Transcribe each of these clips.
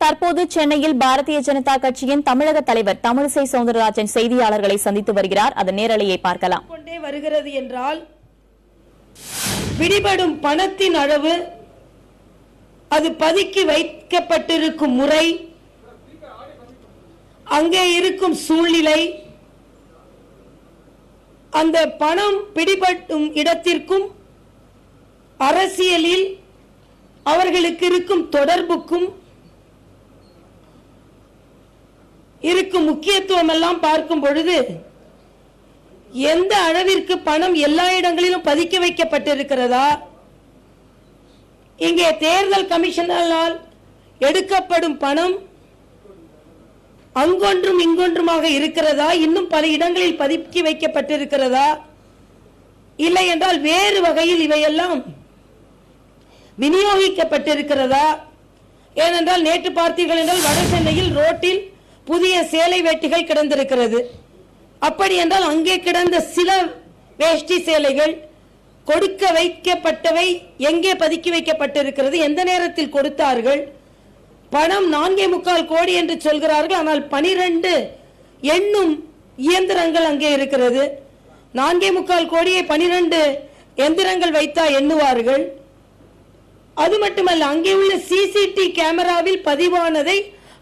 தற்போது சென்னையில் பாரதிய ஜனதா கட்சியின் தமிழக தலைவர் தமிழிசை சவுந்தரராஜன் செய்தியாளர்களை சந்தித்து வருகிறார். அதன் நேரலையை பார்க்கலாம். கொண்டே வருகிறது என்றால் பிடிபடும் பணத்தின் அளவு, அது பதுக்கி வைக்கப்பட்டிருக்கும் முறை, அங்கே இருக்கும் சூழ்நிலை, அந்த பணம் பிடிபடும் இடத்திற்கும் அரசியலில் அவர்களுக்கு இருக்கும் தொடர்புக்கும் இருக்கும் முக்கியத்துவம் எல்லாம் பார்க்கும் பொழுது எந்த அளவிற்கு பணம் எல்லா இடங்களிலும் பதுக்கி வைக்கப்பட்டிருக்கிறதா, இங்கே தேர்தல் கமிஷனால் எடுக்கப்படும் பணம் அங்கொன்றும் இங்கொன்றுமாக இருக்கிறதா, இன்னும் பல இடங்களில் பதுக்கி வைக்கப்பட்டிருக்கிறதா, இல்லை என்றால் வேறு வகையில் இவையெல்லாம் விநியோகிக்கப்பட்டிருக்கிறதா? ஏனென்றால் நேற்று பார்த்தீர்கள் என்றால் வட சென்னையில் ரோட்டில் புதிய சேலை வேட்டிகள் கிடந்திருக்கிறது. அப்படி என்றால் அங்கே கிடந்த சில வேஷ்டி சேலைகள் கொடுக்க வைக்கப்பட்டவை எங்கே பதுக்கி வைக்கப்பட்டிருக்கிறது, எந்த நேரத்தில் கொடுத்தார்கள், பணம் 4.25 கோடி என்று சொல்கிறார்கள். ஆனால் 12 எண்ணும் இயந்திரங்கள் அங்கே இருக்கிறது. 4.25 கோடியை 12 எந்திரங்கள் வைத்தா எண்ணுவார்கள். அது மட்டுமல்ல, அங்கே உள்ள சிசிடி கேமராவில் பதிவானதை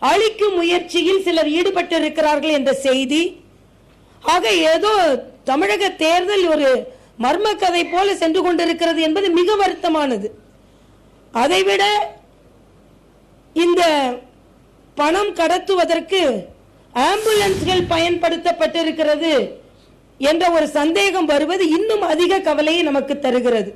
அழிக்கும் முயற்சியில் சிலர் ஈடுபட்டிருக்கிறார்கள் என்ற செய்தி. ஆக ஏதோ தமிழக தேர்தல் ஒரு மர்ம கதை போல சென்று கொண்டிருக்கிறது என்பது மிக வருத்தமானது. அதைவிட இந்த பணம் கடத்துவதற்கு ஆம்புலன்ஸ்கள் பயன்படுத்தப்பட்டிருக்கிறது என்ற ஒரு சந்தேகம் வருவது இன்னும் அதிக கவலையை நமக்கு தருகிறது.